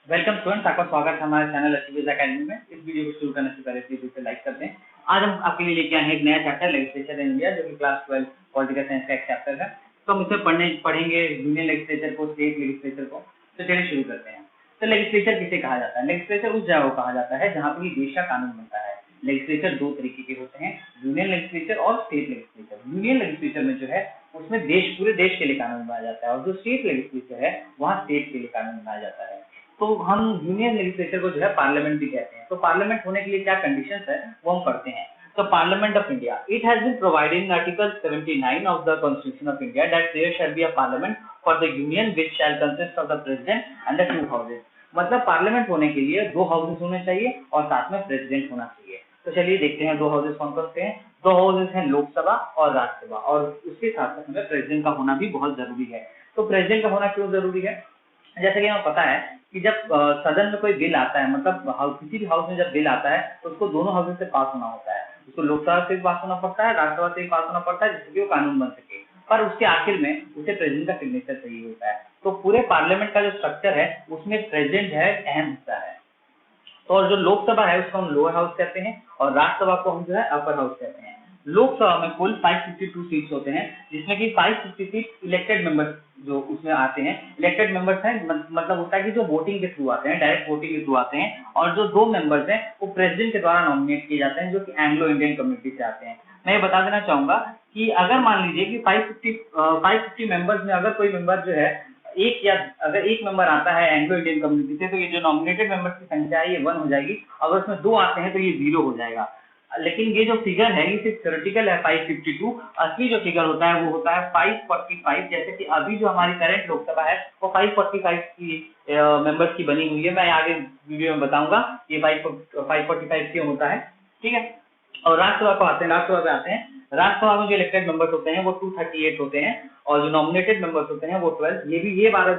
Welcome students, आपका स्वागत है हमारे चैनल अचीवर्स एकेडमी में। इस वीडियो को शुरू करने से पहले प्लीज इसे लाइक करते हैं। आज हम आपके लिए लेके आए हैं एक नया चैप्टर लेजिस्लेचर इन इंडिया, जो कि क्लास 12 पॉलिटिकल साइंस का एक चैप्टर है। तो हम इसमें पढ़ेंगे यूनियन लेजिस्लेचर को, स्टेट लेजिस्लेचर को। तो चलिए शुरू करते हैं। तो लेजिस्लेचर किसे कहा जाता है? लेजिस्लेचर उस जगह को कहा जाता है जहाँ पर देश का कानून बनता है। लेजिस्लेचर दो तरीके के होते हैं, यूनियन लेजिस्लेचर और स्टेट लेजिस्लेचर। यूनियन लेजिस्लेचर में जो है उसमें पूरे देश के लिए कानून बनाया जाता है, और जो स्टेट लेजिस्लेचर है वहाँ स्टेट के लिए कानून बनाया जाता है। तो हम यूनियन लेजिस्लेचर को जो है पार्लियामेंट भी कहते हैं। तो पार्लियामेंट होने के लिए क्या कंडीशंस है वो हम पढ़ते हैं। तो parliament of India, it has been provided in article 79 of the constitution of India that there shall be a parliament for the union which shall consist of the president and the 2 houses. मतलब parliament होने के लिए 2 houses होने चाहिए और साथ में president होना चाहिए। तो चलिए देखते हैं 2 हाउसेस कौन कौन से हैं। 2 हाउसेस हैं लोकसभा और राज्यसभा, और उसके साथ साथ हमें प्रेसिडेंट का होना भी बहुत जरूरी है। तो प्रेसिडेंट का होना क्यों जरूरी है? जैसे कि हमें पता है कि जब सदन में कोई बिल आता है, मतलब किसी भी हाउस में जब बिल आता है तो उसको दोनों हाउस से पास होना होता है। उसको लोकसभा से भी पास होना पड़ता है, राज्यसभा से भी पास होना पड़ता है, जिससे कि वो कानून बन सके। पर उसके आखिर में उसे प्रेसिडेंट का सिग्नेचर चाहिए होता है। तो पूरे पार्लियामेंट का जो स्ट्रक्चर है उसमें प्रेसिडेंट है अहम हिस्सा है। तो और जो लोकसभा है उसको हम लोअर हाउस कहते हैं, और राज्यसभा को हम जो है अपर हाउस कहते हैं। लोकसभा में कुल 552 सीट्स होते हैं, जिसमें कि 550 सीट इलेक्टेड मेंबर्स जो उसमें आते हैं। इलेक्टेड मेंबर्स हैं मतलब होता है कि जो वोटिंग के थ्रू आते हैं, डायरेक्ट वोटिंग के थ्रू आते हैं। और जो 2 मेंबर्स हैं वो प्रेसिडेंट के द्वारा नॉमिनेट किए जाते हैं, जो कि एंग्लो इंडियन कम्युनिटी से आते हैं। मैं ये बता देना चाहूंगा कि अगर मान लीजिए कि 550 मेंबर्स में अगर कोई मेंबर जो है अगर एक मेंबर आता है एंग्लो इंडियन कम्युनिटी से, तो ये जो नॉमिनेटेड मेंबर्स की संख्या है ये 1 हो जाएगी। अगर उसमें 2 आते हैं तो ये 0 हो जाएगा। लेकिन ये जो फिगर है ये सिर्फ थ्योरेटिकल है 552। असली जो फिगर होता है वो होता है 545। जैसे कि अभी जो हमारी करंट लोकसभा है वो 545 की मेंबर्स की बनी हुई है। मैं आगे वीडियो में बताऊंगा ये 545 क्यों होता है, ठीक है। और राज्यसभा को आते हैं, राज्यसभा में जो इलेक्टेड मेंबर्स होते हैं वो 238 होते हैं, और जो नॉमिनेटेड मेंबर्स होते हैं वो 12। ये 12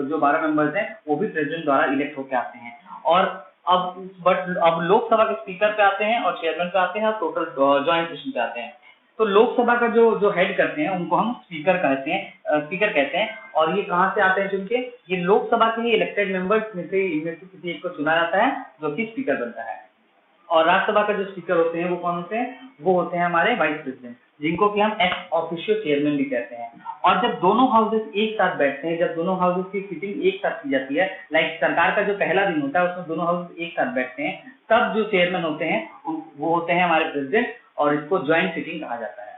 जो 12 मेंबर्स हैं वो भी प्रेसिडेंट द्वारा इलेक्ट होकर आते हैं। और अब लोकसभा के स्पीकर पे आते हैं और चेयरमैन पे आते हैं और टोटल ज्वाइंट सेशन पे आते हैं। तो लोकसभा का जो हेड करते हैं उनको हम स्पीकर कहते हैं। और ये कहाँ से आते हैं चुन के? ये लोकसभा के ही इलेक्टेड मेंबर्स में से इनमें से किसी एक को चुना जाता है जो कि स्पीकर बनता है। और राज्यसभा का जो स्पीकर होते हैं वो कौन होते हैं? वो होते हैं हमारे वाइस प्रेसिडेंट, जिनको कि हम एक्स ऑफिशियो चेयरमैन भी कहते हैं। और जब दोनों हाउसेस एक साथ बैठते हैं, जब दोनों हाउसेस की सिटिंग एक साथ की जाती है, लाइक सरकार का जो पहला दिन होता है उसमें दोनों हाउसेस एक साथ बैठते हैं, तब जो चेयरमैन होते हैं वो होते हैं हमारे प्रेसिडेंट, और इसको ज्वाइंट सिटिंग कहा जाता है।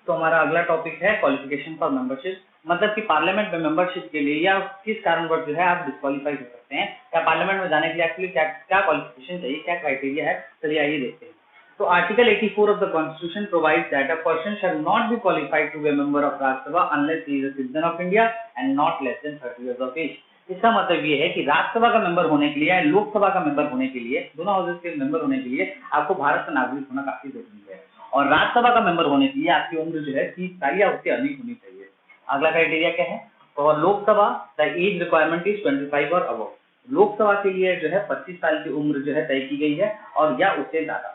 तो हमारा अगला टॉपिक है क्वालिफिकेशन फॉर मेंबरशिप। मतलब कि पार्लियामेंट में मेंबरशिप के लिए या किस कारणवश जो है आप डिस्क्वालीफाई हो सकते हैं, या पार्लियामेंट में जाने के लिए एक्चुअली क्या क्वालिफिकेशन चाहिए, क्या क्राइटेरिया है, चलिए आइए देखते हैं। तो article 84 of the constitution provides that a person shall not be qualified to be a member of Rajya Sabha unless he is a citizen of India and not less than 30 years of age. इसका मतलब ये है कि राज्यसभा का member होने के लिए या लोकसभा का मेंबर होने के लिए, दोनों हाउसेस के मेंबर होने के लिए आपको भारत का नागरिक होना काफी जरूरी है। और राज्यसभा का मेंबर होने के लिए आपकी उम्र जो है 30 साल या उससे अधिक होनी चाहिए। अगला क्राइटेरिया क्या है? और Lok Sabha the age requirement is 25 और अबव। लोकसभा के लिए जो है 25 साल की उम्र जो है तय की गई है, और या उससे ज्यादा।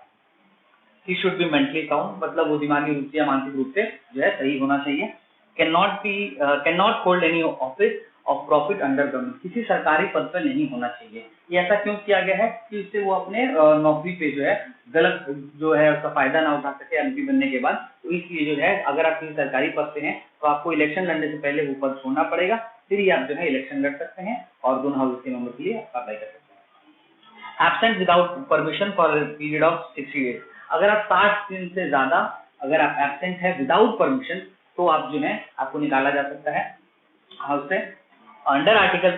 He should be mentally sound, मतलब वो दिमागी रूप से या मानसिक रूप से जो है सही होना चाहिए। Can not hold any office of profit under government, किसी सरकारी पद पर नहीं होना चाहिए। ये ऐसा क्यों किया गया है? कि इससे वो अपने नौकरी पे जो है गलत जो है उसका फायदा ना उठा सके एमपी बनने के बाद। तो इसलिए जो है अगर आप किसी सरकारी पद पे हैं तो आपको इलेक्शन लड़ने से पहले वो पद छोड़ना पड़ेगा, फिर ही आप जो है इलेक्शन लड़ सकते हैं और दोनों हाउस के मेंबर के लिए अप्लाई कर सकते हैं। Absent without permission for period of 60 days, अगर आप 60 दिन से ज्यादा अगर आप एब्सेंट है विदाउट परमिशन तो आप जो है आपको निकाला जा सकता है हाउस से। Under Article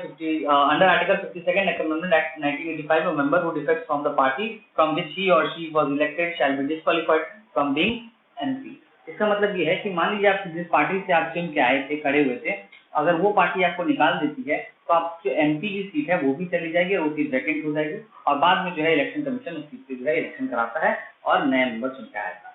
52nd Amendment Act 1985, a member who defects from the party from which he or she was elected shall be disqualified from being MP। इसका मतलब ये है कि मान लीजिए आप जिस पार्टी से आप चुन के आए थे, खड़े हुए थे, अगर वो पार्टी आपको निकाल देती है तो आप जो MP की सीट है वो भी चली जाएगी और वो सीट वैकेंट हो जाएगी, और बाद में जो है इलेक्शन कमीशन उस सीट पे जो है इलेक्शन कराता है और नया मेंबर चुन के आएगा।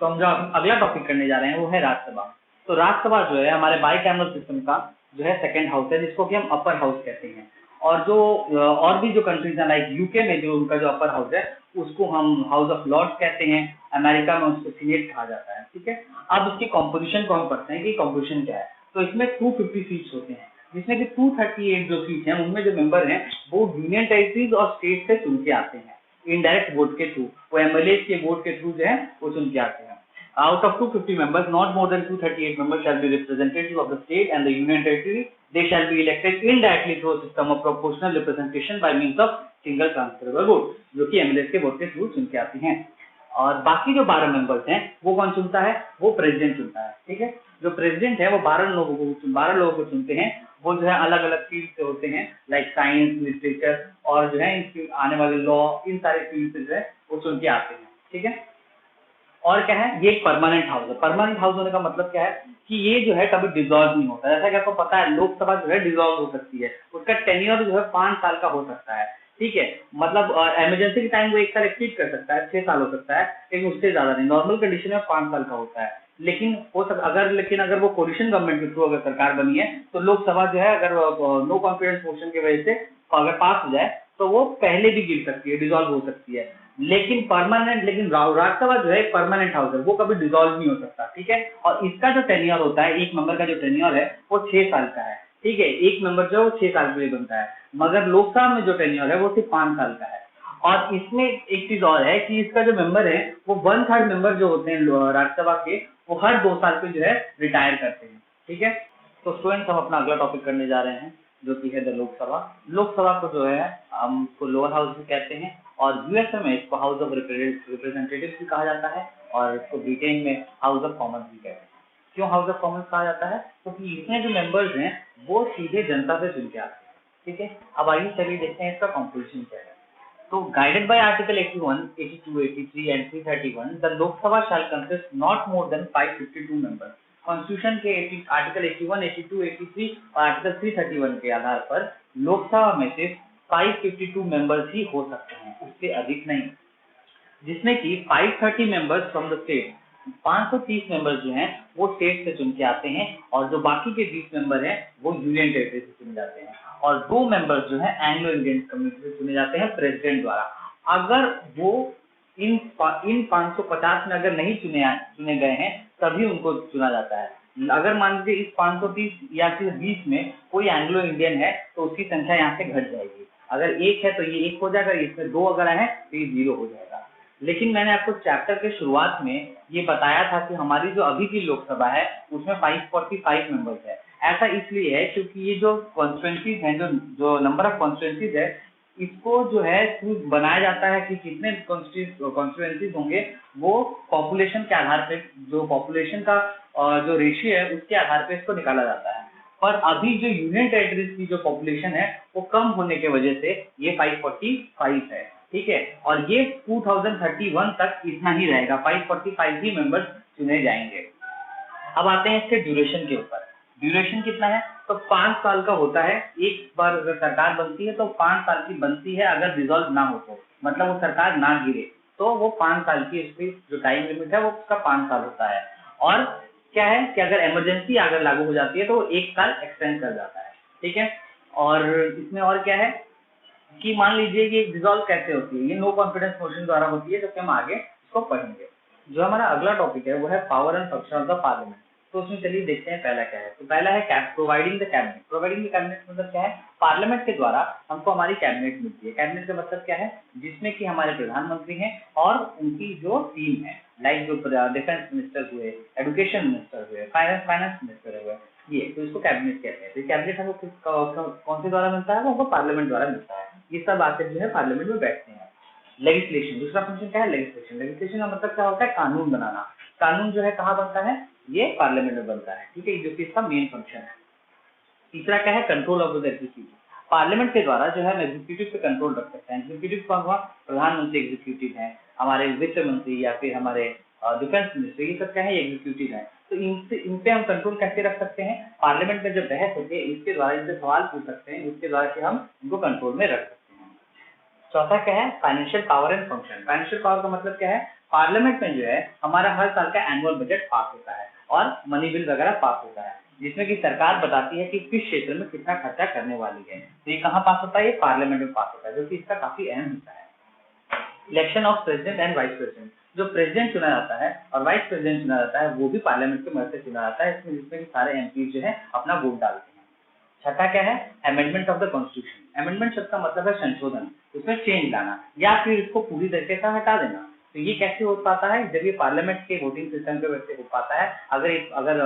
तो हम जो अगला टॉपिक करने जा रहे हैं वो है राज्यसभा। तो राज्यसभा जो है हमारे बाइकैमरल सिस्टम का जो है सेकंड हाउस है, जिसको कि हम अपर हाउस कहते हैं। और जो और भी जो कंट्रीज हैं लाइक यूके में जो उनका जो अपर हाउस है उसको हम हाउस ऑफ लॉर्ड्स कहते हैं, अमेरिका में उसको सीनेट कहा जाता है, ठीक है। अब इसकी कॉम्पोजिशन को हम पढ़ते हैं कि कॉम्पोजिशन क्या है। तो इसमें 250 सीट्स होते हैं, जिसमें कि 238 जो सीट हैं उनमें जो मेंबर हैं वो यूनियन टेरिटरीज और स्टेट से चुन के आते हैं इनडायरेक्ट वोट के थ्रू, वो एमएलए के वोट के थ्रू जो है वो चुन के आते हैं। Out of 250 members, not more than 238 members shall be representatives of the state and the union territory. They shall be elected indirectly through a system of proportional representation by means of single transferable vote, जो कि MLA के vote के through चुन के आती हैं। और बाकी जो 12 मेंबर्स हैं वो कौन चुनता है, वो प्रेसिडेंट चुनता है। ठीक है, जो प्रेसिडेंट है वो 12 लोगों को चुनते हैं, वो जो है अलग अलग फील्ड से होते हैं, लाइक साइंस, लिटरेचर और जो है आने वाले लॉ, इन सारे फील्ड से जो है वो चुन के आते हैं। ठीक है, और क्या है, ये एक परमानेंट हाउस है। परमानेंट हाउस होने का मतलब क्या है कि ये जो है कभी डिसॉल्व नहीं होता। जैसा कि आपको पता है लोकसभा जो है डिसॉल्व हो सकती है, उसका टेन्योर जो है 5 साल का हो सकता है। ठीक है, मतलब इमरजेंसी के टाइम वो 1 साल एक्सीड कर सकता है, 6 साल हो सकता है, लेकिन उससे ज्यादा नहीं। नॉर्मल कंडीशन में 5 साल का होता है। लेकिन अगर वो कोलिशन गवर्नमेंट के थ्रू अगर सरकार बनी है तो लोकसभा जो है अगर नो कॉन्फिडेंस मोशन की वजह से अगर पास हो जाए तो वो पहले भी गिर सकती है, डिसॉल्व हो सकती है। लेकिन राज्यसभा जो है परमानेंट हाउस है, वो कभी डिसॉल्व नहीं हो सकता। ठीक है, और इसका जो टेन्योर होता है, एक मेंबर का जो टेन्योर है वो 6 साल का है। ठीक है, एक मेंबर जो है वो 6 साल के लिए बनता है, मगर लोकसभा में जो टेन्योर है वो सिर्फ 5 साल का है। और इसमें एक चीज और है कि इसका जो मेंबर है वो 1/3 मेंबर जो होते हैं राज्यसभा के, वो हर 2 साल पे जो है रिटायर करते हैं। ठीक है, तो स्टूडेंट्स हम अपना अगला टॉपिक करने जा रहे हैं जो कि है द लोकसभा। लोकसभा को जो है हम उसको लोअर हाउस भी कहते हैं, और यूएसए में इसको हाउस ऑफ रिप्रेजेंटेटिव भी कहा जाता है, और इसको ब्रिटेन में हाउस ऑफ कॉमन्स भी कहते हैं। क्यों हाउस ऑफ कॉमन्स कहा जाता है, क्योंकि इसमें जो मेंबर्स हैं वो सीधे जनता से चुन के आते हैं। ठीक है, अब आइए चलिए देखते हैं इसका कॉम्पोजिशन क्या है। तो guided by Article 81, 82, 83 and 331, the Lok Sabha shall consist not more than 552 members. Constitution के आर्टिकल 81, 82, 83 और आर्टिकल 331 के आधार पर लोकसभा में सिर्फ 552 मेंबर्स ही हो सकते हैं, उससे अधिक नहीं। जिसमें कि 530 members from the state, 530 members जो हैं वो स्टेट से चुन के आते हैं, और जो बाकी के 20 मेंबर हैं वो यूनियन टेरिटरी से चुने जाते हैं, और 2 मेंबर्स जो हैं एंग्लो इंडियन कम्युनिटी से चुने जाते हैं प्रेसिडेंट द्वारा। अगर वो इन 550 में अगर नहीं चुने गए हैं तभी उनको चुना जाता है। अगर मान लीजिए इस 530 या फिर 20 में कोई एंग्लो इंडियन है तो उसकी संख्या यहाँ से घट जाएगी। अगर 1 है तो ये 1 हो जाएगा, इसमें 2 अगर है तो ये 0 हो जाएगा। लेकिन मैंने आपको चैप्टर के शुरुआत में ये बताया था कि हमारी जो अभी की लोकसभा है उसमें 545 मेंबर्स है। ऐसा इसलिए है क्योंकि ये जो कॉन्स्टिट्यूएंसीज हैं, जो नंबर ऑफ कॉन्स्टिट्यूएंसीज है, इसको जो है बनाया जाता है कि कितने कॉन्स्टिट्यूएंसीज होंगे, वो पॉपुलेशन के आधार पे, जो पॉपुलेशन का जो रेशियो है उसके आधार पे इसको निकाला जाता है। पर अभी जो यूनियन टेरिटरीज की जो पॉपुलेशन है वो कम होने की वजह से ये 545 है। ठीक है, और ये 2031 तक इतना ही रहेगा, 545 ही मेंबर्स चुने जाएंगे। अब आते हैं इसके ड्यूरेशन के ऊपर। ड्यूरेशन कितना है, तो 5 साल का होता है। एक बार अगर सरकार बनती है तो 5 साल की बनती है, अगर डिसॉल्व ना हो तो, मतलब वो सरकार ना गिरे तो वो 5 साल की इसकी जो टाइम लिमिट है वो उसका 5 साल होता है। और क्या है कि अगर इमरजेंसी अगर लागू हो जाती है तो 1 साल एक्सटेंड कर जाता है। ठीक है, और इसमें और क्या है कि मान लीजिए कि डिसॉल्व कैसे होती है, ये नो कॉन्फिडेंस मोशन द्वारा होती है, जो कि हम आगे इसको पढ़ेंगे। जो हमारा अगला टॉपिक है वो है power and function of the parliament. तो उसमें चलिए देखते हैं पहला क्या है। तो पहला है providing the cabinet. Providing the cabinet मतलब क्या है, पार्लियामेंट के द्वारा हमको हमारी कैबिनेट मिलती है। कैबिनेट का मतलब क्या है, जिसमें कि हमारे प्रधानमंत्री हैं और उनकी जो टीम है, लाइक जो डिफेंस मिनिस्टर हुए, एजुकेशन मिनिस्टर हुए, फाइनेंस मिनिस्टर हुए, ये तो इसको कैबिनेट कहते हैं। तो कैबिनेट हमको कौन से द्वारा मिलता है, वो हमको पार्लियामेंट द्वारा मिलता है। ये सब आके जो है पार्लियामेंट में बैठते हैं। लेजिस्लेशन, दूसरा फंक्शन क्या है, लेजिस्लेशन। लेजिस्लेशन का मतलब क्या होता है, कानून बनाना। कानून जो है कहाँ बनता है, ये पार्लियामेंट में बनता है। ठीक है, जो कि इसका मेन फंक्शन है। तीसरा क्या है, control of the executive. Parliament के द्वारा जो है हम एग्जीक्यूटिव पे कंट्रोल रख सकते हैं। एग्जीक्यूटिव कौन हुआ, प्रधानमंत्री एग्जीक्यूटिव है, हमारे वित्त मंत्री या फिर हमारे डिफेंस मिनिस्टर, ये सब क्या है, एग्जीक्यूटिव है। तो इन पे हम कंट्रोल कैसे रख सकते हैं, पार्लियामेंट में जब बहस होती है इसके द्वारा इनसे सवाल पूछ सकते हैं, इसके द्वारा से हम इनको कंट्रोल में रख सकते हैं। चौथा क्या है, financial power and function. Financial power का मतलब क्या है, पार्लियामेंट में जो है हमारा हर साल का एनुअल बजट पास होता है और मनी बिल वगैरह पास होता है, जिसमें कि सरकार बताती है कि किस क्षेत्र में कितना खर्चा करने वाली है। तो ये कहाँ पास होता है, ये पार्लियामेंट में पास होता है, जो कि इसका काफी अहम हिस्सा है। Election of president and vice president. जो प्रेसिडेंट चुना जाता है और वाइस प्रेसिडेंट चुना जाता है वो भी पार्लियामेंट की मदद से चुना जाता है, इसमें जिसमें कि सारे एमपी जो है अपना वोट डालते हैं। छठा क्या है, amendment of the constitution. Amendment शब्द का मतलब है संशोधन, उसमें चेंज लाना या फिर इसको पूरी तरीके से हटा देना। तो ये कैसे हो पाता है, जब ये पार्लियामेंट के वोटिंग सिस्टम के वजह से हो पाता है। अगर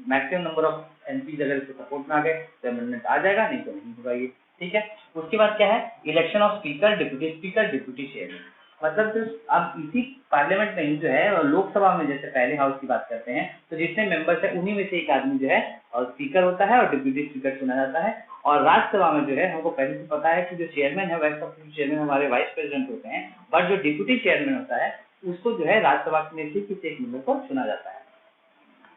मैक्सिमम नंबर ऑफ एमपी अगर इसको सपोर्ट में आ गए तो अमेंडमेंट आ जाएगा, नहीं तो नहीं होगा ये, ठीक है। उसके बाद क्या है, election of speaker, deputy speaker, deputy chairman. मतलब जो अब इसी पार्लियामेंट में जो है, और लोकसभा में जैसे पहले हाउस की बात करते हैं तो जितने मेंबर्स है उन्हीं में से एक आदमी जो है और स्पीकर होता है और डिप्टी स्पीकर चुना जाता है। और राज्यसभा में जो है हमको पहले से पता है कि जो चेयरमैन है वाइस चेयरमैन हमारे वाइस प्रेसिडेंट होते हैं, बट जो डिप्टी चेयरमैन होता है उसको जो है राज्यसभा में से किसी एक मेंबर को चुना जाता है।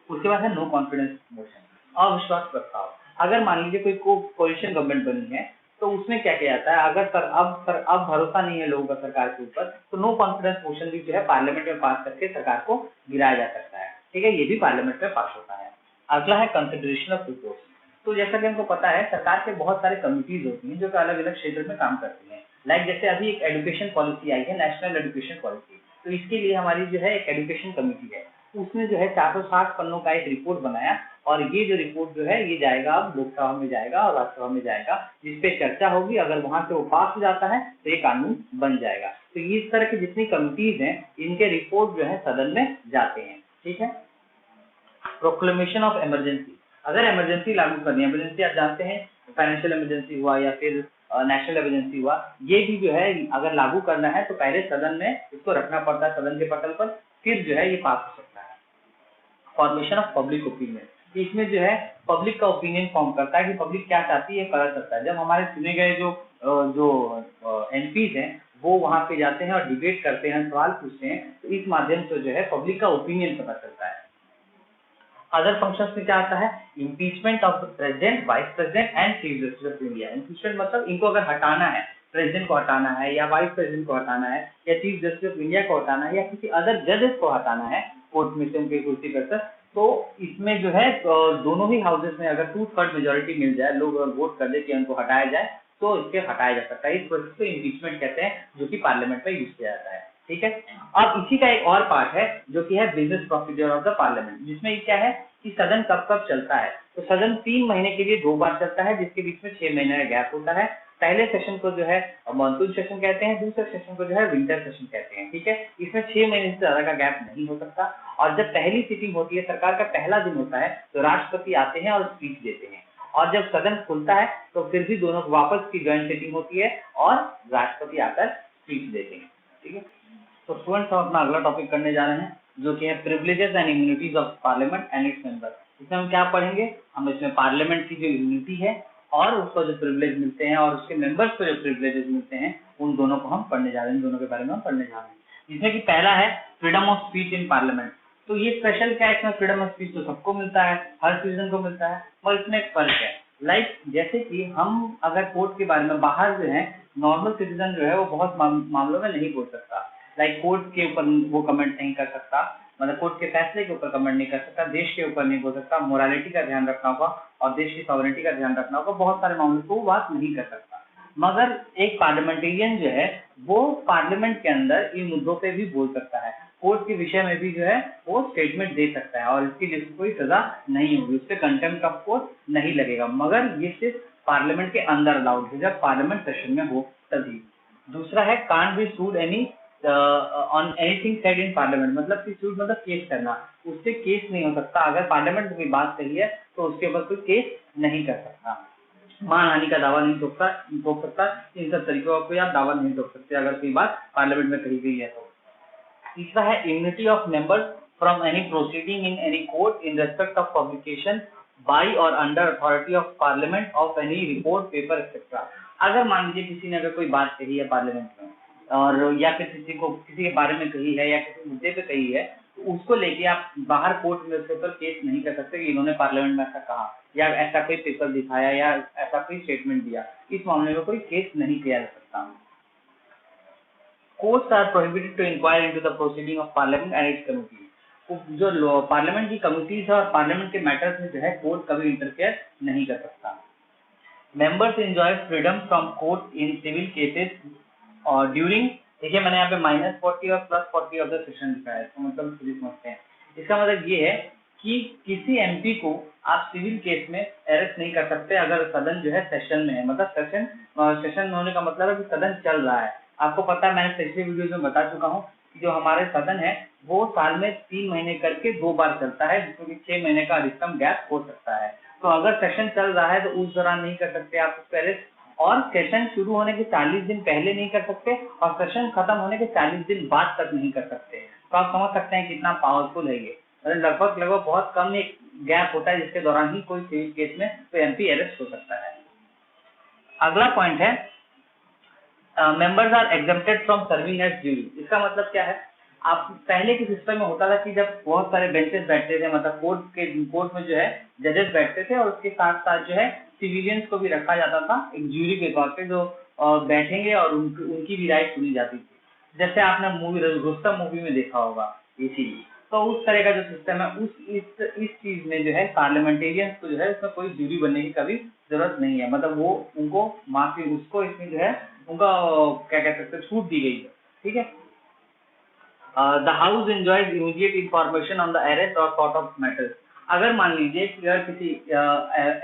उसके बाद है नो कॉन्फिडेंस मोशन, अविश्वास प्रस्ताव। अगर मान लीजिए कोई कोalition गवर्नमेंट बनी है तो उसमें क्या किया जाता है, अगर अब भरोसा नहीं है लोगों का सरकार के ऊपर तो नो कॉन्फिडेंस मोशन भी जो है पार्लियामेंट में पास करके सरकार को गिराया जा सकता है, ठीक है। ये भी पार्लियामेंट में पास होता है। अगला है कंसिडरेशन ऑफ रिपोर्ट। तो जैसा कि हमको पता है सरकार के बहुत सारे कमिटीज होती हैं जो कि अलग अलग क्षेत्र में काम करती हैं। लाइक जैसे अभी एक एजुकेशन पॉलिसी आई है, नेशनल एजुकेशन पॉलिसी, तो इसके लिए हमारी जो है एक एजुकेशन कमेटी है, उसने जो है 460 पन्नों का एक रिपोर्ट बनाया और ये जो रिपोर्ट जो है ये जाएगा अब लोकसभा में जाएगा और राज्यसभा में जाएगा, जिसपे चर्चा होगी। अगर वहां से वो पास हो जाता है तो ये कानून बन जाएगा। तो ये इस तरह की जितनी कमिटीज हैं इनके रिपोर्ट जो है सदन में जाते हैं, ठीक है। Proclamation of emergency. अगर इमरजेंसी लागू करनी है, इमरजेंसी आप जानते हैं फाइनेंशियल इमरजेंसी हुआ या फिर नेशनल इमरजेंसी हुआ, ये भी जो है अगर लागू करना है तो पहले सदन में इसको रखना पड़ता है, सदन के पटल पर, फिर जो है ये पास हो सकता है। फॉर्मेशन ऑफ पब्लिक ओपिनियन, इसमें जो है पब्लिक का ओपिनियन फॉर्म करता है कि पब्लिक क्या चाहती है पता चलता है। जब हमारे चुने गए जो एमपीज हैं वो वहां पे जाते हैं और डिबेट करते हैं, सवाल पूछते हैं, तो इस माध्यम से जो है पब्लिक का ओपिनियन पता चलता है। अदर फंक्शंस में क्या आता है, impeachment of the president, vice president and chief justice of India. Impeachment मतलब इनको अगर हटाना है, प्रेसिडेंट को हटाना है या वाइस प्रेसिडेंट को हटाना है या चीफ जस्टिस ऑफ इंडिया को हटाना है या किसी अदर जजेस को हटाना है कोर्ट में से उनकी कुर्सी पर, तो इसमें जो है दोनों ही हाउसेस में अगर 2/3 मेजोरिटी मिल जाए, लोग वोट कर दे कि उनको हटाया जाए, तो इसके हटाया जा सकता है। इस प्रोसेस को इम्पीचमेंट कहते हैं, जो कि पार्लियामेंट में यूज किया जाता है, ठीक है। अब इसी का एक और पार्ट है जो कि है business procedure of the parliament, जिसमें क्या है कि सदन कब कब चलता है। तो सदन 3 महीने के लिए 2 बार चलता है, जिसके बीच में 6 महीने का गैप होता है। पहले सेशन को जो है मानसून सेशन कहते हैं, दूसरे सेशन को जो है विंटर सेशन कहते हैं, ठीक है। इसमें 6 महीने से ज्यादा का गैप नहीं हो सकता। और जब पहली सीटिंग होती है, सरकार का पहला दिन होता है, तो राष्ट्रपति आते हैं और स्पीच देते हैं। और जब सदन खुलता है तो फिर भी दोनों वापस की ज्वाइंट सीटिंग होती है और राष्ट्रपति आकर स्पीच देते हैं, ठीक है। तो स्टूडेंट्स हम अपना अगला टॉपिक करने जा रहे हैं जो कि है privileges and immunities of parliament and its member. इसमें हम क्या पढ़ेंगे, हम इसमें पार्लियामेंट की जो इम्यूनिटी है और उसको जो प्रिविलेज मिलते हैं और उसके मेंबर्स को जो प्रिविलेजेस मिलते हैं, उन दोनों को हम पढ़ने जा रहे हैं, इन दोनों के बारे में हम पढ़ने जा रहे हैं। जिसमें कि पहला है freedom of speech in parliament. तो ये स्पेशल क्या है, इसमें फ्रीडम ऑफ स्पीच तो सबको मिलता है, हर सिटीजन को मिलता है, और इसमें एक फर्क है। लाइक जैसे कि हम अगर कोर्ट के बारे में बाहर जो है नॉर्मल सिटीजन जो है वो बहुत मामलों में नहीं बोल सकता। लाइक कोर्ट के ऊपर वो कमेंट नहीं कर सकता, मतलब कोर्ट के फैसले के ऊपर कमेंट नहीं कर सकता, देश के ऊपर नहीं बोल सकता, मोरालिटी का ध्यान रखना होगा और देश की सॉवरेनिटी का ध्यान रखना होगा, बहुत सारे मामलों को वो बात नहीं कर सकता। मगर एक पार्लियामेंटेरियन जो है वो पार्लियामेंट के अंदर इन मुद्दों पे भी बोल सकता है, कोर्ट के विषय में भी जो है वो स्टेटमेंट दे सकता है और इसके लिए कोई सजा नहीं होगी, उस पर कंटेम्प्ट ऑफ कोर्ट नहीं लगेगा। मगर ये सिर्फ पार्लियामेंट के अंदर अलाउड है, जब पार्लियामेंट सेशन में हो तभी। दूसरा है can't be sued any on anything said in parliament, मतलब कि सूड मतलब केस करना, उससे केस नहीं हो सकता। अगर पार्लियामेंट में कोई बात कही है तो उसके ऊपर कोई केस नहीं कर सकता। मानहानि का दावा नहीं ठोक सकता, इन सब तरीकों का कोई आप दावा नहीं ठोक सकते अगर कोई बात पार्लियामेंट में कही गई है तो। तीसरा है immunity of members from any proceeding in any court in respect of publication by or under authority of parliament of any report paper etcetera. अगर मान लीजिए किसी ने अगर कोई बात कही है पार्लियामेंट में और या फिर किसी के बारे में कही है या किसी मुद्दे पे कही है, तो उसको लेके आप बाहर कोर्ट में उसके ऊपर केस नहीं कर सकते कि इन्होंने पार्लियामेंट में ऐसा कहा या ऐसा कोई पेपर दिखाया या ऐसा कोई स्टेटमेंट दिया, इस मामले में कोई केस नहीं किया जा सकता। Courts are prohibited to inquire into the proceeding of Parliament and its committees। जो पार्लियामेंट की कमिटीज है और पार्लियामेंट के मैटर्स में जो है कोर्ट कभी इंटरफेयर नहीं कर सकता। Members enjoy freedom from court in civil cases और ड्यूरिंग, देखिए मैंने यहाँ पे -40 और +40 ऑफ द सेशन लिखा है, तो मतलब समझते हैं। इसका मतलब ये है कि किसी एमपी को आप सिविल केस में अरेस्ट नहीं कर सकते अगर सदन जो है सेशन में है। मतलब सेशन में होने का मतलब है कि सदन चल रहा है। आपको पता है, मैंने पिछले वीडियो में बता चुका हूँ कि जो हमारे सदन है वो साल में 3 महीने करके 2 बार चलता है, जिसमें 6 महीने का अधिकतम गैप हो सकता है। तो अगर सेशन चल रहा है तो उस दौरान नहीं कर सकते आप उसको अरेस्ट, और सेशन शुरू होने के 40 दिन पहले नहीं कर सकते और सेशन खत्म होने के 40 दिन बाद तक नहीं कर सकते। तो आप समझ सकते हैं कितना पावरफुल है ये। लगभग बहुत कम एक गैप होता है जिसके दौरान ही कोई सिविल केस में तो एमपी अरेस्ट हो सकता है। अगला पॉइंट है members are exempted from serving as jury. इसका मतलब क्या है, आप पहले के सिस्टम में होता था कि जब बहुत सारे बेंचेस बैठते थे, मतलब कोर्ट में जो है जजेस बैठते थे और उसके साथ साथ जो है सिविलियंस को भी रखा जाता था एक ज्यूरी के तौर पे, जो बैठेंगे और उनकी भी राय सुनी जाती थी। जैसे आपने मूवी रुस्तम मूवी में देखा होगा इसीलिए। तो उस तरह का जो सिस्टम है इस चीज में जो है पार्लियामेंटेरियंस को जो है इसमें कोई ज्यूरी बनने की कभी जरूरत नहीं है। मतलब वो उनको माफी उसको इसमें जो है उनका क्या कह सकते हैं छूट दी गई है। ठीक है। The house enjoys immediate information on the arrest और सॉर्ट ऑफ मैटर्स। अगर मान लीजिए कि अगर किसी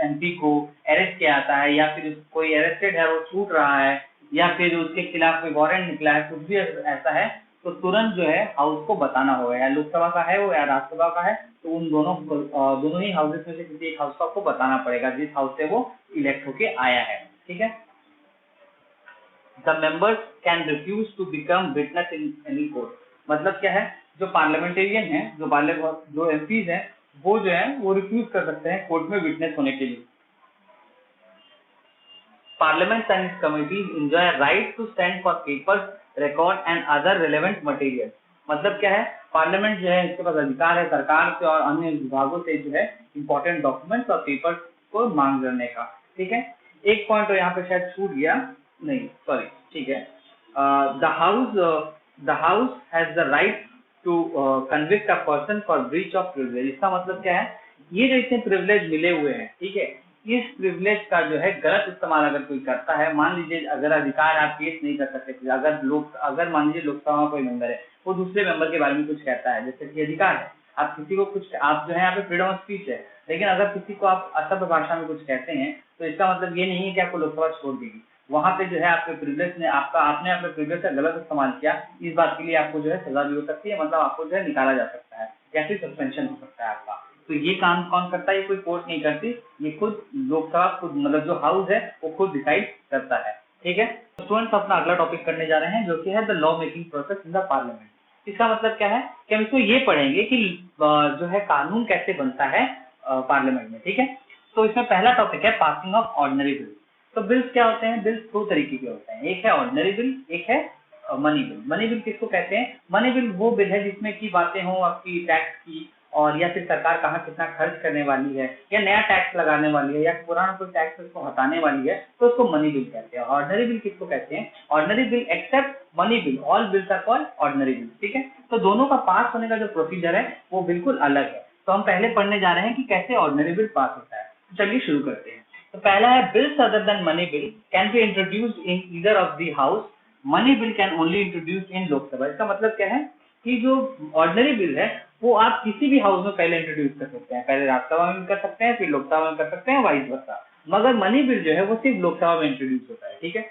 एमपी को अरेस्ट किया जाता है या फिर कोई अरेस्टेड है वो छूट रहा है या फिर उसके खिलाफ कोई वारंट निकला है, कुछ भी ऐसा है तो तुरंत जो है हाउस को बताना होगा, या लोकसभा का है वो या राज्यसभा का है, तो उन दोनों ही हाउसेस में से किसी एक हाउस को आपको बताना पड़ेगा जिस हाउस से वो इलेक्ट होके आया है। ठीक है। The members can refuse to become witness in any court. मतलब क्या है, जो पार्लियामेंटेरियन है, जो एमपीज हैं, वो जो है वो रिफ्यूज कर सकते हैं कोर्ट में विटनेस होने के लिए। Parliament and its committees enjoy a right to stand for papers, record and other relevant material। मतलब क्या है, पार्लियामेंट जो है इसके पास अधिकार है सरकार से और अन्य विभागों से जो है इंपॉर्टेंट डॉक्यूमेंट्स और पेपर्स को मांग करने का। ठीक है। एक पॉइंट तो यहाँ पे शायद छूट गया, नहीं सॉरी, ठीक है। The house has the right to convict a person for breach of privilege. इसका मतलब क्या है, ये जो इतने प्रिविलेज मिले हुए हैं, ठीक है, इस प्रिविलेज का जो है गलत इस्तेमाल अगर कोई करता है, मान लीजिए अगर अधिकार आप केस नहीं कर सकते, अगर मान लीजिए लोकसभा में कोई मेंबर है वो दूसरे मेंबर के बारे में कुछ कहता है, जैसे कि अधिकार है, आप किसी को कुछ, आप जो है यहाँ पे फ्रीडम ऑफ स्पीच है, लेकिन अगर किसी को आप असभ्य भाषा में कुछ कहते हैं तो इसका मतलब ये नहीं है कि आपको लोकसभा छोड़ देगी। वहां पे जो है आपके प्रिविलेज ने आपने अपने प्रिविलेज का गलत इस्तेमाल किया, इस बात के लिए आपको जो है सजा भी हो सकती है, मतलब आपको जो है निकाला जा सकता है या फिर सस्पेंशन हो सकता है आपका। तो ये काम कौन करता है, ये कोई कोर्ट नहीं करती, ये खुद लोकसभा खुद, मतलब जो हाउस है वो खुद डिसाइड करता है। ठीक है। स्टूडेंट्स अपना अगला टॉपिक करने जा रहे हैं जो कि है the law making process in the parliament. इसका मतलब क्या है कि हम इसको ये पढ़ेंगे कि जो है कानून कैसे बनता है पार्लियामेंट में। ठीक है। तो इसमें पहला टॉपिक है पासिंग ऑफ ऑर्डिनरी बिल। तो बिल्स क्या होते हैं, बिल्स दो तरीके के होते हैं, एक है ऑर्डिनरी बिल, एक है मनी बिल। मनी बिल किसको कहते हैं, मनी बिल वो बिल है जिसमें की बातें हों आपकी टैक्स की, और या फिर सरकार कहाँ कितना खर्च करने वाली है, या नया टैक्स लगाने वाली है, या पुराना कोई टैक्स उसको हटाने वाली है, तो उसको मनी बिल कहते हैं। ऑर्डिनरी बिल किसको कहते हैं, ordinary bill except money bill, all bills are called ordinary bill. ठीक है। तो दोनों का पास होने का जो प्रोसीजर है वो बिल्कुल अलग है। तो हम पहले पढ़ने जा रहे हैं कि कैसे ऑर्डिनरी बिल पास होता है। तो चलिए शुरू करते हैं। तो पहला है bills other than money bill can be introduced in either of the house, money bill can only introduced in Lok Sabha. इसका मतलब क्या है कि जो ऑर्डिनरी बिल है वो आप किसी भी हाउस में पहले इंट्रोड्यूस कर सकते हैं, पहले राज्यसभा में कर सकते हैं, फिर लोकसभा में कर सकते हैं, वाइस वर्सा। मगर मनी बिल जो है वो सिर्फ लोकसभा में इंट्रोड्यूस होता है। ठीक है।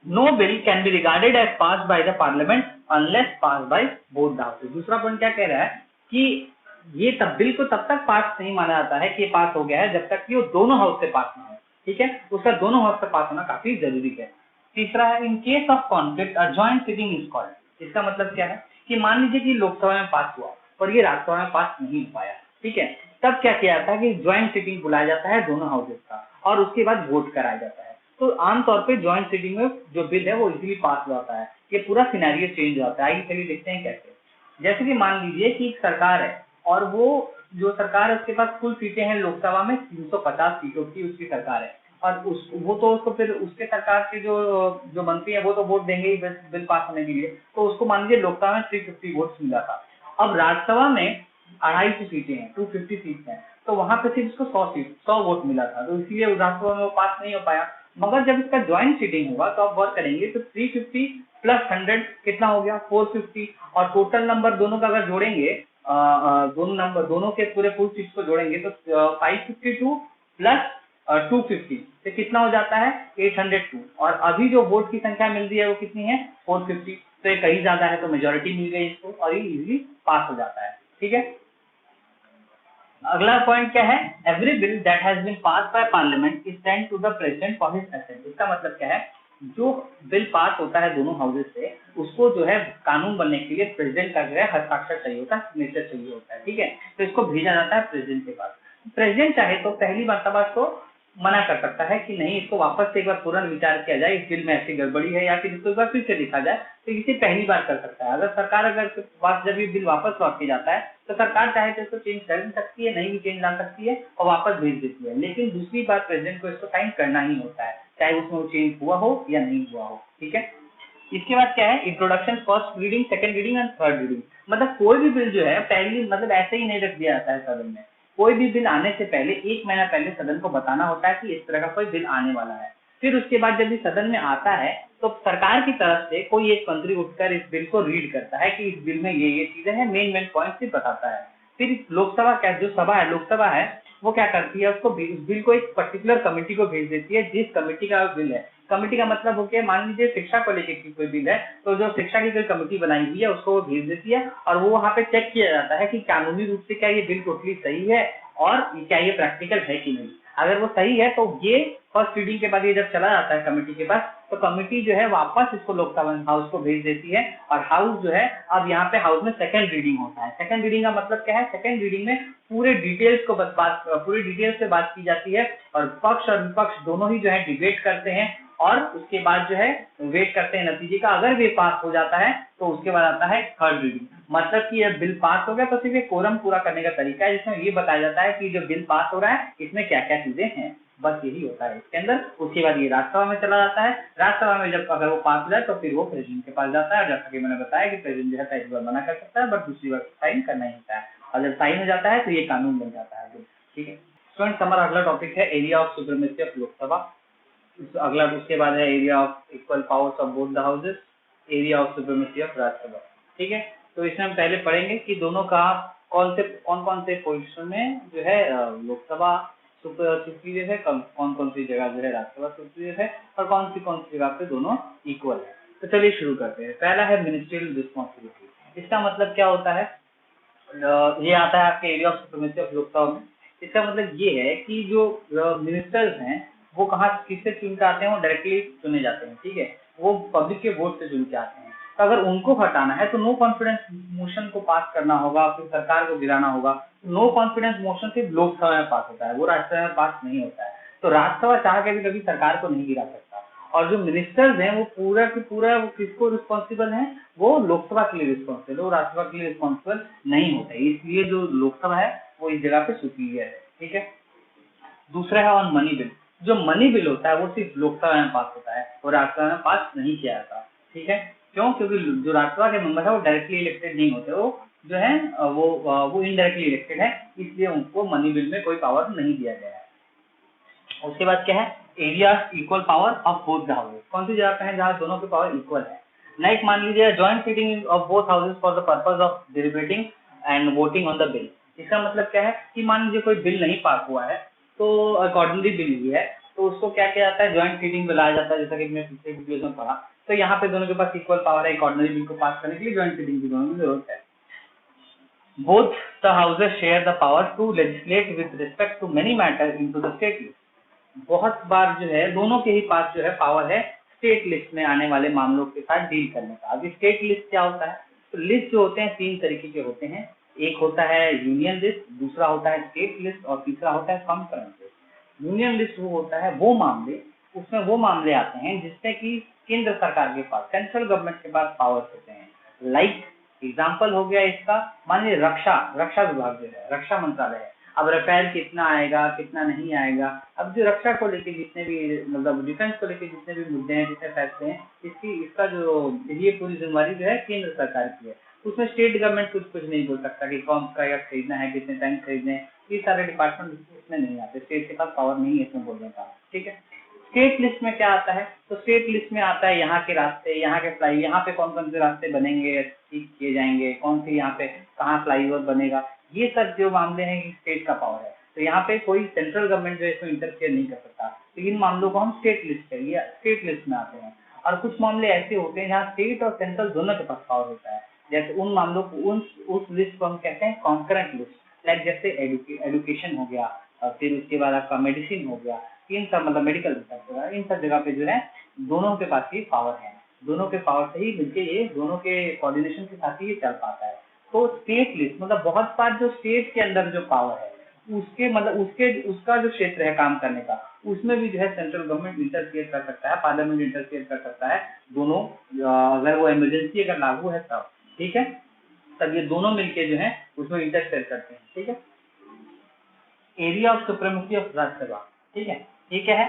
No bill can be regarded as pass by the parliament unless pass by both the houses. दूसरा पॉइंट क्या कह रहा है कि ये बिल को तब तक पास नहीं माना जाता है कि ये पास हो गया है जब तक कि वो दोनों हाउस से पास ना हो। ठीक है। उसका दोनों हाउस से पास होना काफी जरूरी है। तीसरा है in case of conflict a joint sitting is called. इसका मतलब क्या है कि मान लीजिए कि लोकसभा में पास हुआ और ये राज्यसभा में पास नहीं हो पाया, ठीक है, तब क्या किया जाता है कि ज्वाइंट सिटिंग बुलाया जाता है दोनों हाउसेस का और उसके बाद वोट कराया जाता है। तो आमतौर पे ज्वाइंट सिटिंग में जो बिल है वो इजीली पास हो जाता है। ये पूरा सिनेरियो चेंज हो जाता है। आइए चलिए देखते हैं कैसे। जैसे कि मान लीजिए कि एक सरकार है और वो जो सरकार है उसके पास कुल सीटें हैं लोकसभा में 350 सीटों की उसकी सरकार है, और उसको फिर उसके सरकार के जो मंत्री है वो तो वोट देंगे ही बिल पास होने के लिए। तो उसको मान लीजिए लोकसभा में 350 वोट मिला था। अब राज्यसभा में 250 सीटें हैं, 250 सीट हैं, तो वहां पे सिर्फ उसको 100 वोट मिला था, तो इसलिए राज्यसभा में वो पास नहीं हो पाया। मगर जब इसका ज्वाइंट सीटिंग होगा तो आप वर्क करेंगे तो 350 प्लस 100 कितना हो गया 450, और टोटल नंबर दोनों का अगर जोड़ेंगे दोनों के पूरे फुल सीट्स को जोड़ेंगे तो 552 प्लस 250 से कितना हो जाता है 802, और अभी जो वोट की संख्या मिल रही है वो कितनी है 450, तो ये कहीं ज्यादा है तो मेजोरिटी मिल गई इसको और ये इजीली पास हो जाता है। ठीक है, अगला पॉइंट क्या है, every bill that has been pass by parliament is sent to the president for his assent. इसका मतलब क्या है, जो बिल पास होता है दोनों हाउसेज से उसको जो है कानून बनने के लिए प्रेसिडेंट का जो है हस्ताक्षर चाहिए होता है, सिग्नेचर चाहिए होता है। ठीक है, तो इसको भेजा जाता है प्रेसिडेंट के पास। प्रेसिडेंट चाहे तो पहली मर्तबा इसको मना कर सकता है कि नहीं, इसको वापस से एक बार तुरंत विचार किया जाए, इस बिल में ऐसी गड़बड़ी है, या फिर इसको एक बार फिर से देखा जाए, तो इसे पहली बार कर सकता है। अगर सरकार जब ये बिल वापस लौट के जाता है तो सरकार चाहे तो इसको चेंज कर भी सकती है, नहीं भी चेंज ला सकती है और वापस भेज देती है, लेकिन दूसरी बार प्रेसिडेंट को इसको साइन करना ही होता है, चाहे उसमें वो चेंज हुआ हो या नहीं हुआ हो। ठीक है, इसके बाद क्या है, introduction, first reading, second reading and third reading. मतलब कोई भी बिल जो है पहली मतलब ऐसे ही नहीं रख दिया जाता है सदन में, कोई भी बिल आने से पहले 1 महीना पहले सदन को बताना होता है कि इस तरह का कोई बिल आने वाला है। फिर उसके बाद जब ये सदन में आता है तो सरकार की तरफ से कोई एक मंत्री उठकर इस बिल को रीड करता है कि इस बिल में ये चीजें हैं, मेन पॉइंट सिर्फ बताता है। फिर लोकसभा क्या, जो सभा है लोकसभा है, वो क्या करती है, उसको उस बिल को एक पर्टिकुलर कमेटी को भेज देती है जिस कमेटी का बिल है। कमेटी का मतलब हो गया, मान लीजिए शिक्षा को लेकर कोई बिल है तो जो शिक्षा की कोई कमेटी बनाई हुई है उसको वो भेज देती है और वो वहाँ पे चेक किया जाता है कि कानूनी रूप से क्या ये बिल टोटली सही है और क्या ये प्रैक्टिकल है कि नहीं। अगर वो सही है तो ये फर्स्ट रीडिंग के बाद ये जब चला जाता है कमेटी के पास तो कमेटी जो है वापस इसको लोकसभा हाउस को भेज देती है और हाउस जो है, अब यहाँ पे हाउस में सेकंड रीडिंग होता है। सेकंड रीडिंग का मतलब क्या है, सेकंड रीडिंग में पूरे डिटेल्स से बात की जाती है और पक्ष और विपक्ष दोनों ही जो है डिबेट करते हैं और उसके बाद जो है वेट करते हैं नतीजे का। अगर ये पास हो जाता है तो उसके बाद आता है थर्ड रीडिंग, मतलब कि ये बिल पास हो गया तो सिर्फ ये कोरम पूरा करने का तरीका है जिसमें ये बताया जाता है कि जो बिल पास हो रहा है इसमें क्या क्या चीजें हैं, बस यही होता है इसके अंदर। उसके बाद ये राज्यसभा में चला जाता है, राज्यसभा में जब अगर वो पास हो जाए तो फिर वो प्रेसिडेंट के पास जाता है, जैसा कि मैंने बताया कि प्रेसिडेंट जो है पहली बार मना कर सकता है बट दूसरी बार साइन करना ही होता है, और जब साइन हो जाता है तो ये कानून बन जाता है। ठीक है स्टूडेंट, हमारा अगला टॉपिक है area of supremacy of Lok Sabha. अगला उसके बाद है area of equal powers of both the houses, area of supremacy of Rajya Sabha. ठीक है, तो इसमें हम पहले पढ़ेंगे कि दोनों का कौन कौन से पोजीशन में जो है लोकसभा सुपीरियर है, कौन कौन सी जगह जो है राज्यसभा सुपीरियर है और कौन सी जगह पे दोनों इक्वल है। तो चलिए शुरू करते हैं। पहला है मिनिस्ट्रियल रिस्पॉन्सिबिलिटी। इसका मतलब क्या होता है, ये आता है आपके area of supremacy of Lok Sabha में। इसका मतलब ये है कि जो मिनिस्टर्स हैं वो कहाँ किससे चुन के आते हैं, वो डायरेक्टली चुने जाते हैं। ठीक है, वो पब्लिक के वोट से चुन के आते हैं। तो अगर उनको हटाना है तो नो कॉन्फिडेंस मोशन को पास करना होगा, फिर सरकार को गिराना होगा। नो कॉन्फिडेंस मोशन सिर्फ लोकसभा में पास होता है, वो राज्यसभा में पास नहीं होता है। तो राज्यसभा चाह के भी कभी सरकार को नहीं गिरा सकता। और जो मिनिस्टर्स हैं वो पूरा की पूरा वो किसको रिस्पॉन्सिबल है, वो लोकसभा के लिए रिस्पॉन्सिबल, वो राज्यसभा के लिए रिस्पॉन्सिबल नहीं होते, इसलिए जो लोकसभा है वो इस जगह पे सुपीरियर है। ठीक है, दूसरा है ऑन मनी बिल। जो मनी बिल होता है वो सिर्फ लोकसभा में पास होता है और राज्यसभा में पास नहीं किया जाता। ठीक है, क्यों, क्योंकि जो राज्यसभा के मेंबर है वो डायरेक्टली इलेक्टेड नहीं होते, वो जो है वो इनडायरेक्टली इलेक्टेड है, इसलिए उनको मनी बिल में कोई पावर नहीं दिया गया है। उसके बाद क्या है, area equal power of both the houses. कौन सी जगह पे है जहाँ दोनों की पावर इक्वल है। नेक्स्ट मान लीजिए joint sitting of both houses for the purpose of deliberating and voting on the bill. इसका मतलब क्या है कि मान लीजिए कोई बिल नहीं पास हुआ है तो अकॉर्डिंगली बिल ही है तो उसको क्या किया जाता है, जॉइंट सीटिंग बुलाया जाता है, जैसा कि मैंने पिछले वीडियो में पढ़ा। तो यहाँ पे दोनों के पास इक्वल पावर है, एक ऑर्डिनरी बिल को पास करने के लिए जॉइंट सीटिंग की दोनों की जरूरत है। Both the houses share the power to legislate with respect to many matters into the state list. बहुत बार जो है दोनों के ही पास जो है पावर है स्टेट लिस्ट में आने वाले मामलों के साथ डील करने का। अभी स्टेट लिस्ट क्या होता है, तो लिस्ट जो होते हैं 3 तरीके के होते हैं। एक होता है यूनियन लिस्ट, दूसरा होता है स्टेट लिस्ट और तीसरा होता है कॉन्करेंस लिस्ट। यूनियन लिस्ट वो होता है वो मामले, उसमें वो मामले आते हैं जिसमें कि केंद्र सरकार के पास, सेंट्रल गवर्नमेंट के पास पावर्स होते हैं। लाइक एग्जाम्पल हो गया इसका, मान लीजिए रक्षा विभाग जो है, रक्षा मंत्रालय है। अब रफेल कितना आएगा कितना नहीं आएगा, अब जो रक्षा को लेके जितने भी मतलब डिफेंस को लेके जितने भी मुद्दे हैं, जितने फैसले हैं, इसका जो ये पूरी जिम्मेवारी जो है केंद्र सरकार की है। उसमें स्टेट गवर्नमेंट कुछ नहीं बोल सकता कि कौन सा या खरीदना है, कितने टैंक खरीदने हैं, ये सारे डिपार्टमेंट इसमें नहीं आते, स्टेट के पास पावर नहीं है इसमें बोलने का। ठीक है, स्टेट लिस्ट में क्या आता है, तो स्टेट लिस्ट में आता है यहाँ के रास्ते, यहाँ के फ्लाई, यहाँ पे कौन कौन से रास्ते बनेंगे, ठीक किए जाएंगे, कौन सी यहाँ पे कहाँ फ्लाईओवर बनेगा, ये सब जो मामले हैं कि स्टेट का पावर है। तो यहाँ पे कोई सेंट्रल गवर्नमेंट जो है इसमें इंटरफेयर नहीं कर सकता, तो इन मामलों को हम स्टेट लिस्ट है या स्टेट लिस्ट में आते हैं। और कुछ मामले ऐसे होते हैं जहाँ स्टेट और सेंट्रल दोनों के पास पावर होता है, जैसे उन मामलों को उस लिस्ट को हम कहते हैं कॉन्करेंट लिस्ट। लाइक जैसे एडुकेशन हो गया, और फिर उसके बाद आपका मेडिसिन हो गया, इन सब मतलब मेडिकल रिसर्च वगैरह, इन सब जगह पे जो है दोनों के पास ही पावर है, दोनों के पावर से ही मिलके ये दोनों के कोऑर्डिनेशन के साथ ही ये चल पाता है। तो स्टेट लिस्ट मतलब बहुत बार जो स्टेट के अंदर जो पावर है उसके मतलब उसका जो क्षेत्र है काम करने का, उसमें भी जो है सेंट्रल गवर्नमेंट इंटरफियर कर सकता है, पार्लियामेंट इंटरफियर कर सकता है, दोनों अगर वो इमरजेंसी अगर लागू है तब, ठीक है, तब ये दोनों मिलके जो है उसमें इंटरफेयर करते हैं, ठीक है। Area of supremacy of Rajya Sabha, ठीक है, ये क्या है,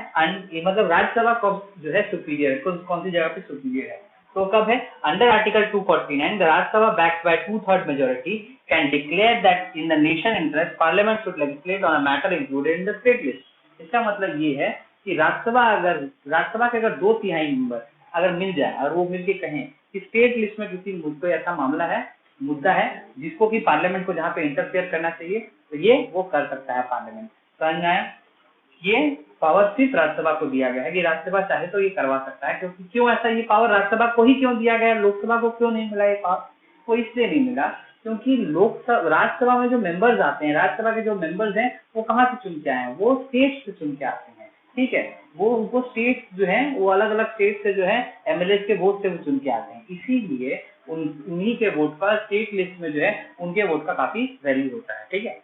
मतलब राज्यसभा कब जो है सुपीरियर है, कौन सी जगह पे सुपीरियर है, तो कब है, under article 249 the Rajya Sabha backed by 2/3 majority can declare that in the nation interest parliament should legislate on a matter included in the state list. इसका मतलब ये है कि राज्यसभा के अगर 2/3 मेंबर अगर मिल जाए और वो मिलके कहें कि स्टेट लिस्ट में किसी मुद्दे ऐसा मामला है, मुद्दा है जिसको कि पार्लियामेंट को जहाँ पे इंटरफेयर करना चाहिए, तो ये वो कर सकता है पार्लियामेंट। समझ में आया, ये पावर सिर्फ राज्यसभा को दिया गया है कि राज्यसभा चाहे तो ये करवा सकता है। क्योंकि क्यों ऐसा ये पावर राज्यसभा को ही क्यों दिया गया, लोकसभा को क्यों नहीं मिला ये पावर, वो इसलिए नहीं मिला क्योंकि राज्यसभा में जो मेंबर्स आते हैं, राज्यसभा के जो मेंबर्स हैं वो कहाँ से चुन के आए हैं, वो स्टेट से चुन के आते हैं, ठीक है, वो स्टेट जो है वो अलग अलग स्टेट से जो है एमएलए के वोट से वो चुन के आते हैं, इसीलिए उन्हीं के वोट का स्टेट लिस्ट में जो है उनके वोट का काफी वैल्यू होता है, ठीक है।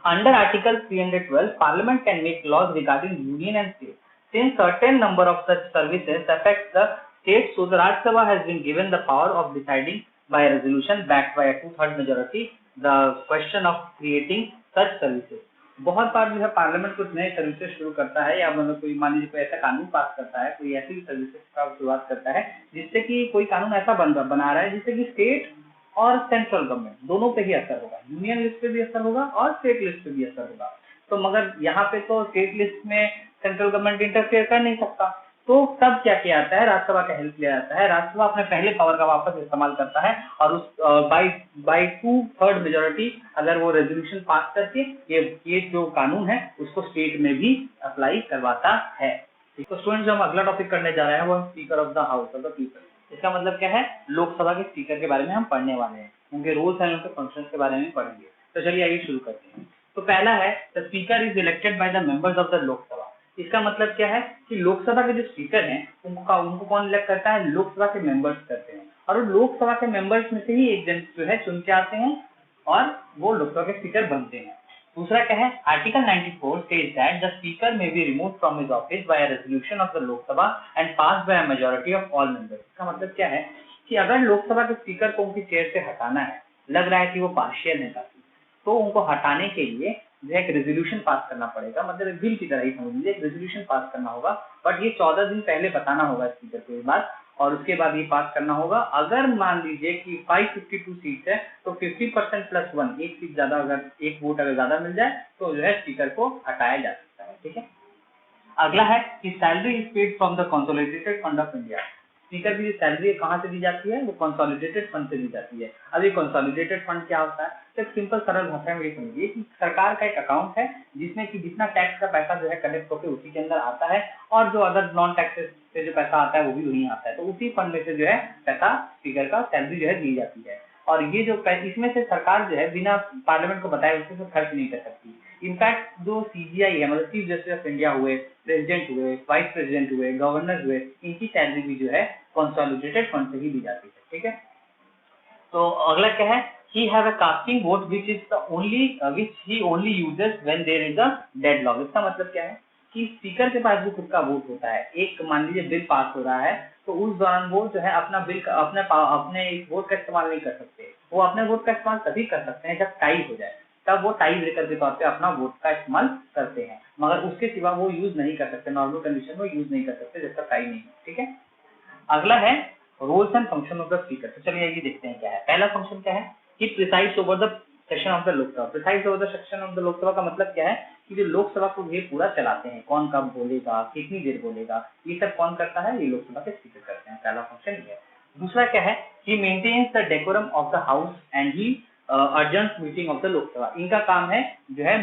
Under Article 312, Parliament can make laws regarding union and state. Since certain number of such services affect the state, so the Rajya Sabha has been given the power of deciding by a resolution backed by a 2/3 majority the question of creating such services. बहुत बार जो है parliament कुछ नए services शुरू करता है या मतलब कोई मान लीजिए कोई ऐसा कानून पास करता है, कोई ऐसी सर्विसेज का शुरुआत करता है जिससे कि कोई कानून ऐसा बना रहा है जिससे कि स्टेट और सेंट्रल गवर्नमेंट दोनों पे ही असर होगा, यूनियन लिस्ट पे भी असर होगा और स्टेट लिस्ट पे भी असर होगा। तो मगर यहाँ पे तो स्टेट लिस्ट में सेंट्रल गवर्नमेंट इंटरफेयर कर नहीं सकता, तो तब क्या किया जाता है, राज्यसभा का हेल्प लिया जाता है, राज्यसभा अपने पहले पावर का वापस इस्तेमाल करता है और उस बाई 2/3 मेजोरिटी अगर वो रेजोल्यूशन पास करके ये जो कानून है उसको स्टेट में भी अप्लाई करवाता है। तो स्टूडेंट्स हम अगला टॉपिक करने जा रहे हैं वो speaker of the house of the people. इसका मतलब क्या है, लोकसभा के स्पीकर के बारे में हम पढ़ने वाले हैं, उनके रूल्स एंड उनके फंक्शंस के बारे में पढ़ेंगे। तो चलिए आइए शुरू करते हैं। तो पहला है the speaker is elected by the members of the Lok Sabha. इसका मतलब क्या है कि लोकसभा के जो स्पीकर हैं उनको कौन इलेक्ट करता है, लोकसभा के मेंबर्स करते हैं, और लोकसभा के मेंबर्स में से ही एक जन जो है चुन के आते हैं और वो लोकसभा के स्पीकर बनते हैं। दूसरा क्या है, article 94 states that the speaker may be removed from his office by a resolution of the Lok Sabha and passed by a majority of all members। इसका मतलब क्या है कि अगर लोकसभा के स्पीकर को उनकी चेयर से हटाना है, लग रहा है कि वो पार्शियल है काफी, तो उनको हटाने के लिए जो एक रेजोल्यूशन पास करना पड़ेगा, मतलब बिल की तरह ही समझ लीजिए, एक रेजोल्यूशन पास करना होगा, बट ये 14 दिन पहले बताना होगा स्पीकर को ये बात, और उसके बाद ये पास करना होगा। अगर मान लीजिए कि 552 सीट है तो 50% + 1, एक सीट ज्यादा, अगर एक वोट अगर ज्यादा मिल जाए तो जो है स्पीकर को हटाया जा सकता है, ठीक है। अगला है कि salary is paid from the consolidated fund of India. Speaker की सैलरी कहाँ से दी जाती है, वो कंसोलिडेटेड फंड से दी जाती है। अब ये कंसोलिडेटेड फंड क्या होता है, तो एक सिंपल सरल भाषा में ये समझिए कि सरकार का एक अकाउंट है जिसमें कि जितना टैक्स का पैसा जो है कलेक्ट होकर उसी के अंदर आता है, और जो अदर नॉन टैक्सेस से जो पैसा आता है वो भी वहीं आता है, तो उसी फंड में से जो है पैसा स्पीकर का सैलरी जो है दी जाती है। और ये जो इसमें से सरकार जो है बिना पार्लियामेंट को बताए उससे खर्च नहीं कर सकती। इनफैक्ट जो सीजीआई है, मतलब चीफ जस्टिस ऑफ इंडिया हुए, प्रेसिडेंट हुए, वाइस प्रेसिडेंट हुए, गवर्नर हुए, इनकी सैलरी भी जो है कंसोलिडेटेड फंड से ही दी जाती है, ठीक है। तो अगला क्या है, he have a casting vote which he only uses when there is a deadlock। इसका मतलब क्या है कि स्पीकर के पास भी खुद का वोट होता है। एक मान लीजिए बिल पास हो रहा है तो उस दौरान वो जो है अपना बिल का अपने वोट का इस्तेमाल नहीं कर सकते, वो अपने वोट का इस्तेमाल तभी कर सकते हैं जब टाई हो जाए, तब वो टाई ब्रेकर के तौर पे अपना वोट का इस्तेमाल करते हैं, मगर उसके सिवा वो यूज नहीं कर सकते, नॉर्मल कंडीशन में यूज नहीं कर सकते जब तक टाई नहीं हो, ठीक है। अगला है roles and function of the speaker. तो चलिए ये देखते हैं क्या है। पहला फंक्शन क्या है कि presides over the session of the Lok Sabha. Presides over the session of the Lok Sabha का मतलब क्या है कि जो लोकसभा को ये पूरा चलाते हैं, कौन कब बोलेगा, कितनी देर बोलेगा, ये सब कौन करता है, ये लोकसभा के स्पीकर करते हैं। पहला फंक्शन ये है। दूसरा क्या है, he maintains the decorum of the house and he urgent meeting of the Lok Sabha. इनका काम है जो है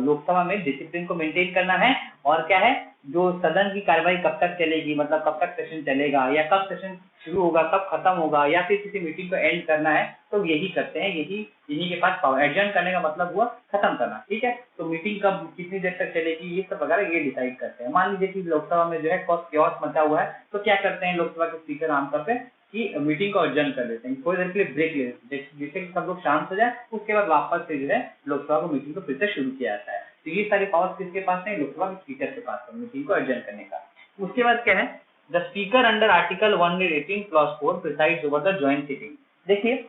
लोकसभा में डिसिप्लिन को मेंटेन करना है, और क्या है, जो सदन की कार्यवाही कब तक चलेगी, मतलब कब तक सेशन चलेगा, या कब सेशन शुरू होगा, कब खत्म होगा, या फिर किसी मीटिंग को एंड करना है, तो यही करते हैं, इन्हीं के पास पावर। एडजर्न करने का मतलब हुआ खत्म करना, ठीक है। तो मीटिंग कब कितनी देर तक चलेगी, ये सब वगैरह ये डिसाइड करते हैं। मान लीजिए कि लोकसभा में जो है कॉस मचा हुआ है, तो क्या करते हैं लोकसभा के स्पीकर आमतौर पर कि मीटिंग को एडजर्न कर देते हैं, थोड़ी देर के लिए ब्रेक ले लेते हैं, जिससे कि सब लोग शांत हो जाए, उसके बाद वापस से जो है लोकसभा को मीटिंग को फिर से शुरू किया जाता है। तो ये सारे पावर्स किसके पास है, लोकसभा के स्पीकर के पास है, मीटिंग को एडजर्न करने का। उसके बाद क्या है, the speaker under article 118 clause 4 presides over the joint sitting. देखिए,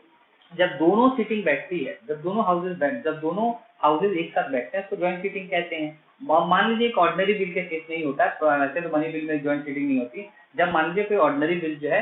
जब दोनों सिटिंग बैठती है, जब दोनों हाउसेज एक साथ बैठते हैं, उसको जॉइंट सिटिंग कहते हैं। मान लीजिए एक ऑर्डिनरी बिल के केस नहीं होता, तो वैसे तो मनी बिल में जॉइंट सिटिंग नहीं होती। जब मान लीजिए कोई ऑर्डिनरी बिल जो है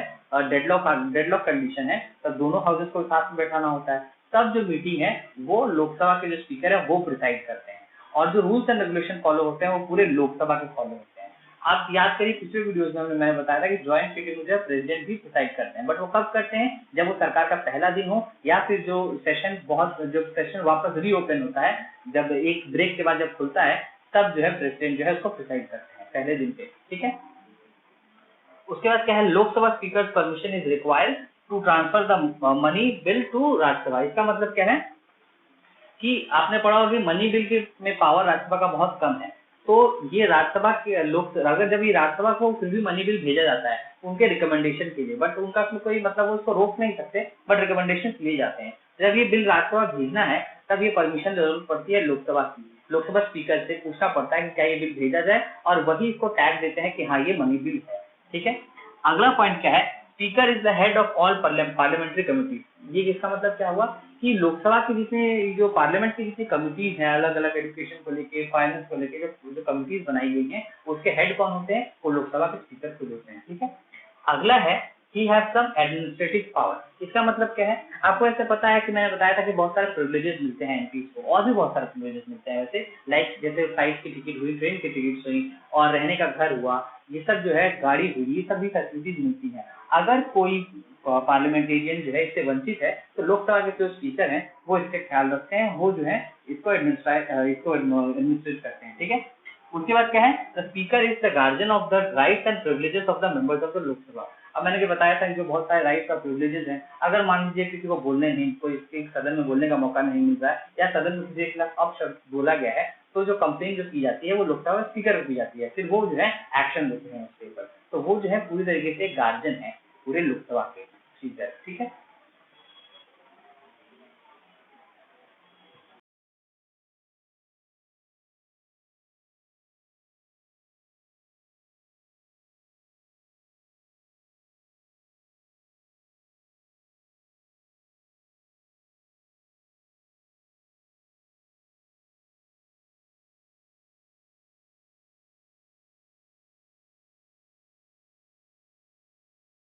डेडलॉक कंडीशन है, तब दोनों हाउसेज को साथ में बैठाना होता है, तब जो मीटिंग है वो लोकसभा के जो स्पीकर है वो प्रिसाइड करते हैं, और जो रूल्स एंड रेगुलेशन फॉलो होते हैं वो पूरे लोकसभा के फॉलो होते हैं। आप याद करिए, पिछले वीडियोज में मैंने बताया था कि ज्वाइंट सिटिंग जो है प्रेसिडेंट भी प्रिसाइड करते हैं, बट वो कब करते हैं, जब वो सरकार का पहला दिन हो, या फिर जो सेशन वापस रीओपन होता है, जब एक ब्रेक के बाद जब खुलता है, तब जो है प्रेसिडेंट जो है उसको प्रिसाइड करते हैं पहले दिन पे, ठीक है। उसके बाद क्या है, Lok Sabha speaker permission is required to transfer the money bill to Rajya Sabha. इसका मतलब क्या है कि आपने पढ़ा होगा कि मनी बिल के में पावर राज्यसभा का बहुत कम है, तो ये राज्यसभा के अगर जब ये राज्यसभा को फिर भी मनी बिल भेजा जाता है उनके रिकमेंडेशन के लिए, बट उनका कोई मतलब उसको रोक नहीं सकते, बट रिकमेंडेशन लिए जाते हैं। जब ये बिल राज्यसभा भेजना है, तब ये परमिशन जरूरत पड़ती है लोकसभा की। लोकसभा स्पीकर से पूछना पड़ता है कि क्या ये बिल भेजा जाए, और वही इसको टैग देते हैं कि हाँ ये मनी बिल है, ठीक है। अगला पॉइंट क्या है, speaker is the head of all parliamentary committees. ये इसका मतलब क्या हुआ कि लोकसभा के जितने जो पार्लियामेंट की जितनी कमिटीज हैं, अलग अलग एजुकेशन को लेके, फाइनेंस को लेके जो कमिटीज बनाई गई हैं, उसके हेड कौन होते हैं, वो लोकसभा के स्पीकर खुद होते हैं, ठीक है। अगला है he have some administrative power. इसका मतलब क्या है, आपको ऐसे पता है कि मैंने बताया था कि बहुत सारे प्रिविलेजेस मिलते हैं एमपीज को, और भी बहुत सारे प्रिविलेजेस मिलते हैं वैसे, लाइक जैसे फ्लाइट की टिकट हुई, ट्रेन की टिकट हुई, और रहने का घर हुआ, ये सब जो है, गाड़ी हुई, ये सब भी फैसिलिटीज मिलती हैं। अगर कोई पार्लियामेंटेरियन जो है इससे वंचित है, तो लोकसभा के जो स्पीकर हैं वो इसका ख्याल रखते हैं, वो जो है इसको एडमिनिस्ट्रेट करते हैं, ठीक है। उसके बाद क्या है, the speaker is the guardian of the rights and privileges of the members of the Lok Sabha. अब मैंने बताया था कि जो बहुत सारे राइट्स और प्रिविलेजेस हैं, अगर मान लीजिए किसी को बोलने नहीं, कोई सदन में बोलने का मौका नहीं मिल रहा है, या सदन में किसी के खिलाफ अपशब्द बोला गया है, तो जो कंप्लेन जो की जाती है वो लोकसभा स्पीकर को की जाती है, फिर वो जो है एक्शन लेते हैं उसके ऊपर। तो वो जो है पूरी तरीके से गार्जियन है पूरे लोकसभा के स्पीकर, ठीक है।